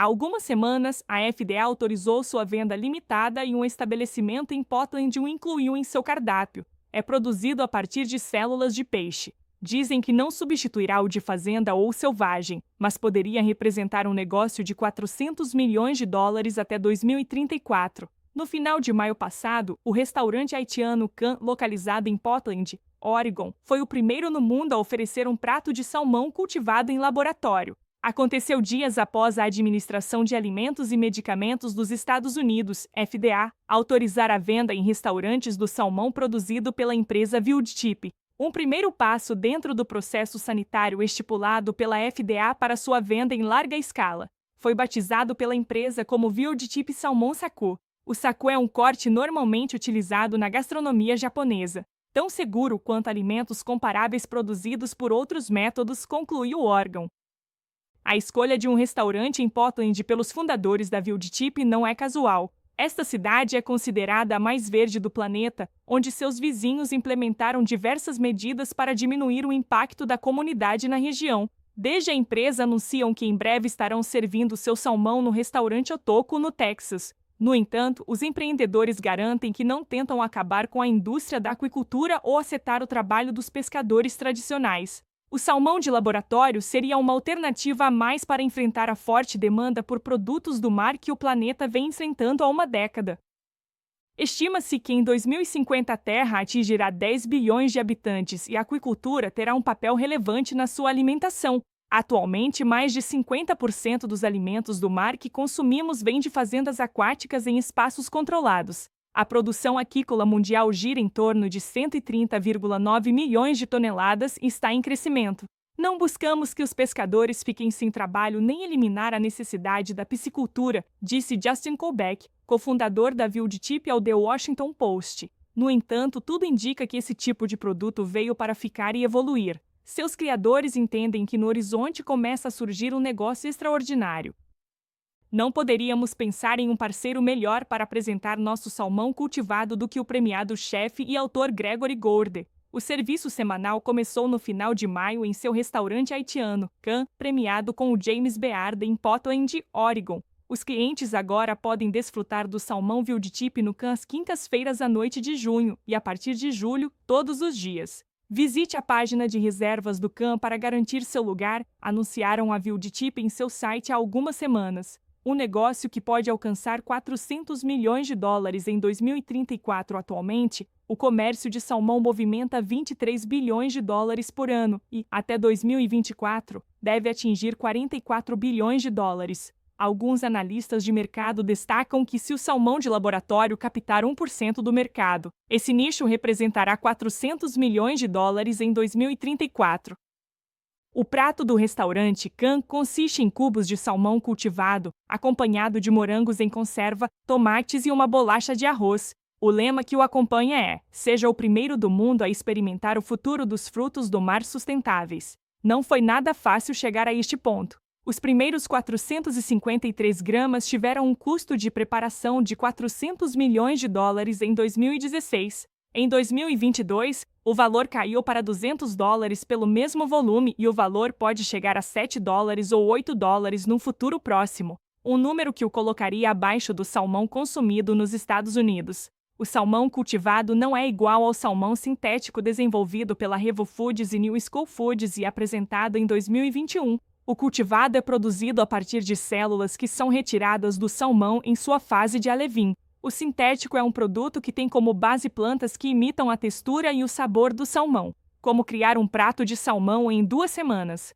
Há algumas semanas, a FDA autorizou sua venda limitada e um estabelecimento em Portland o incluiu em seu cardápio. É produzido a partir de células de peixe. Dizem que não substituirá o de fazenda ou selvagem, mas poderia representar um negócio de 400 milhões de dólares até 2034. No final de maio passado, o restaurante haitiano Can, localizado em Portland, Oregon, foi o primeiro no mundo a oferecer um prato de salmão cultivado em laboratório. Aconteceu dias após a Administração de Alimentos e Medicamentos dos Estados Unidos, FDA, autorizar a venda em restaurantes do salmão produzido pela empresa Wildtip, um primeiro passo dentro do processo sanitário estipulado pela FDA para sua venda em larga escala. Foi batizado pela empresa como Wildtip Salmon Saku. O saku é um corte normalmente utilizado na gastronomia japonesa, tão seguro quanto alimentos comparáveis produzidos por outros métodos, conclui o órgão. A escolha de um restaurante em Portland pelos fundadores da Wildtip não é casual. Esta cidade é considerada a mais verde do planeta, onde seus vizinhos implementaram diversas medidas para diminuir o impacto da comunidade na região. Desde a empresa anunciam que em breve estarão servindo seu salmão no restaurante Otoko, no Texas. No entanto, os empreendedores garantem que não tentam acabar com a indústria da aquicultura ou afetar o trabalho dos pescadores tradicionais. O salmão de laboratório seria uma alternativa a mais para enfrentar a forte demanda por produtos do mar que o planeta vem enfrentando há uma década. Estima-se que em 2050 a Terra atingirá 10 bilhões de habitantes e a aquicultura terá um papel relevante na sua alimentação. Atualmente, mais de 50% dos alimentos do mar que consumimos vêm de fazendas aquáticas em espaços controlados. A produção aquícola mundial gira em torno de 130,9 milhões de toneladas e está em crescimento. Não buscamos que os pescadores fiquem sem trabalho nem eliminar a necessidade da piscicultura, disse Justin Kobach, cofundador da Wildtip ao The Washington Post. No entanto, tudo indica que esse tipo de produto veio para ficar e evoluir. Seus criadores entendem que no horizonte começa a surgir um negócio extraordinário. Não poderíamos pensar em um parceiro melhor para apresentar nosso salmão cultivado do que o premiado chefe e autor Gregory Gourdet. O serviço semanal começou no final de maio em seu restaurante haitiano, Can, premiado com o James Beard em Portland, Oregon. Os clientes agora podem desfrutar do salmão Wildtip no Can às quintas-feiras à noite de junho e, a partir de julho, todos os dias. Visite a página de reservas do Can para garantir seu lugar, anunciaram a Wildtip em seu site há algumas semanas. Um negócio que pode alcançar 400 milhões de dólares em 2034 atualmente, o comércio de salmão movimenta 23 bilhões de dólares por ano e, até 2024, deve atingir 44 bilhões de dólares. Alguns analistas de mercado destacam que se o salmão de laboratório captar 1% do mercado, esse nicho representará 400 milhões de dólares em 2034. O prato do restaurante Can consiste em cubos de salmão cultivado, acompanhado de morangos em conserva, tomates e uma bolacha de arroz. O lema que o acompanha é: seja o primeiro do mundo a experimentar o futuro dos frutos do mar sustentáveis. Não foi nada fácil chegar a este ponto. Os primeiros 453 gramas tiveram um custo de preparação de 400 milhões de dólares em 2016. Em 2022, o valor caiu para $200 pelo mesmo volume e o valor pode chegar a $7 ou $8 num futuro próximo, um número que o colocaria abaixo do salmão consumido nos Estados Unidos. O salmão cultivado não é igual ao salmão sintético desenvolvido pela Revo Foods e New School Foods e apresentado em 2021. O cultivado é produzido a partir de células que são retiradas do salmão em sua fase de alevin. O sintético é um produto que tem como base plantas que imitam a textura e o sabor do salmão. Como criar um prato de salmão em 2 semanas.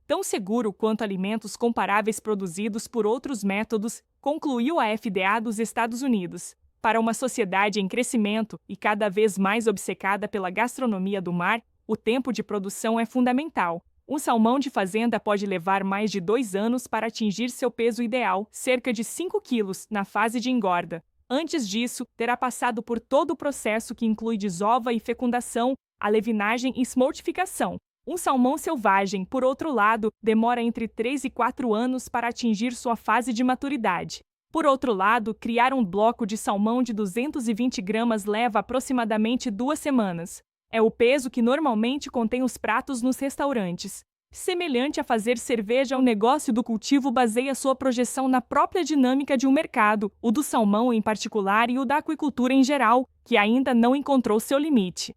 Tão seguro quanto alimentos comparáveis produzidos por outros métodos, concluiu a FDA dos Estados Unidos. Para uma sociedade em crescimento e cada vez mais obcecada pela gastronomia do mar, o tempo de produção é fundamental. Um salmão de fazenda pode levar mais de 2 anos para atingir seu peso ideal, cerca de 5 quilos, na fase de engorda. Antes disso, terá passado por todo o processo que inclui desova e fecundação, alevinagem e smoltificação. Um salmão selvagem, por outro lado, demora entre 3 e 4 anos para atingir sua fase de maturidade. Por outro lado, criar um bloco de salmão de 220 gramas leva aproximadamente 2 semanas. É o peso que normalmente contém os pratos nos restaurantes. Semelhante a fazer cerveja, o negócio do cultivo baseia sua projeção na própria dinâmica de um mercado, o do salmão em particular e o da aquicultura em geral, que ainda não encontrou seu limite.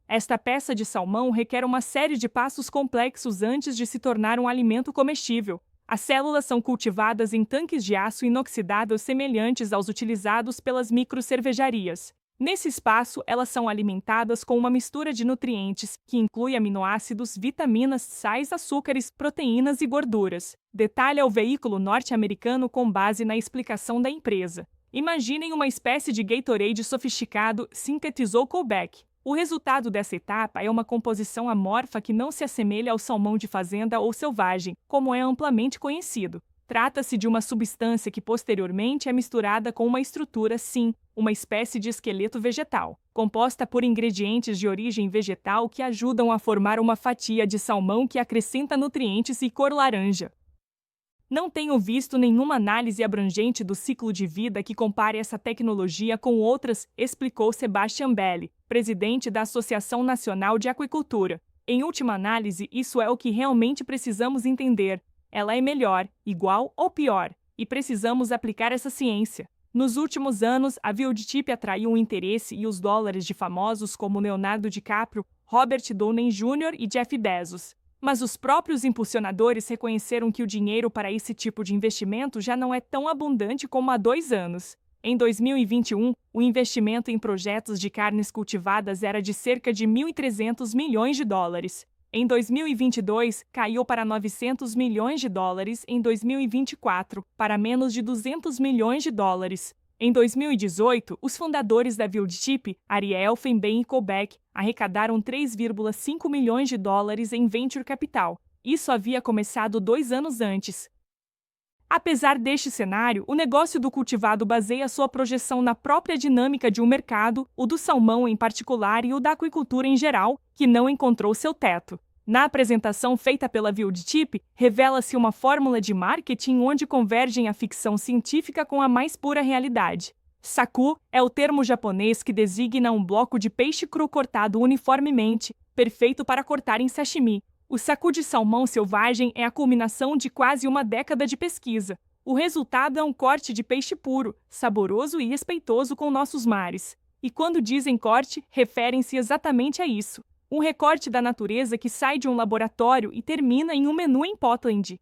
Esta peça de salmão requer uma série de passos complexos antes de se tornar um alimento comestível. As células são cultivadas em tanques de aço inoxidável semelhantes aos utilizados pelas microcervejarias. Nesse espaço, elas são alimentadas com uma mistura de nutrientes, que inclui aminoácidos, vitaminas, sais, açúcares, proteínas e gorduras. Detalha o veículo norte-americano com base na explicação da empresa. Imaginem uma espécie de Gatorade sofisticado, sintetizou Colbeck. O resultado dessa etapa é uma composição amorfa que não se assemelha ao salmão de fazenda ou selvagem, como é amplamente conhecido. Trata-se de uma substância que posteriormente é misturada com uma estrutura, sim, uma espécie de esqueleto vegetal, composta por ingredientes de origem vegetal que ajudam a formar uma fatia de salmão que acrescenta nutrientes e cor laranja. Não tenho visto nenhuma análise abrangente do ciclo de vida que compare essa tecnologia com outras, explicou Sebastian Belli, presidente da Associação Nacional de Aquicultura. Em última análise, isso é o que realmente precisamos entender. Ela é melhor, igual ou pior, e precisamos aplicar essa ciência. Nos últimos anos, a Wildtip atraiu o interesse e os dólares de famosos como Leonardo DiCaprio, Robert Downey Jr. e Jeff Bezos. Mas os próprios impulsionadores reconheceram que o dinheiro para esse tipo de investimento já não é tão abundante como há 2 anos. Em 2021, o investimento em projetos de carnes cultivadas era de cerca de 1.300 milhões de dólares. Em 2022, caiu para 900 milhões de dólares, em 2024, para menos de 200 milhões de dólares. Em 2018, os fundadores da Wildtip, Ariel Elfenbein e Colbeck, arrecadaram 3,5 milhões de dólares em venture capital. Isso havia começado 2 anos antes. Apesar deste cenário, o negócio do cultivado baseia sua projeção na própria dinâmica de um mercado, o do salmão em particular e o da aquicultura em geral, que não encontrou seu teto. Na apresentação feita pela Wildtip, revela-se uma fórmula de marketing onde convergem a ficção científica com a mais pura realidade. Saku é o termo japonês que designa um bloco de peixe cru cortado uniformemente, perfeito para cortar em sashimi. O saku de salmão selvagem é a culminação de quase uma década de pesquisa. O resultado é um corte de peixe puro, saboroso e respeitoso com nossos mares. E quando dizem corte, referem-se exatamente a isso. Um recorte da natureza que sai de um laboratório e termina em um menu em Portland.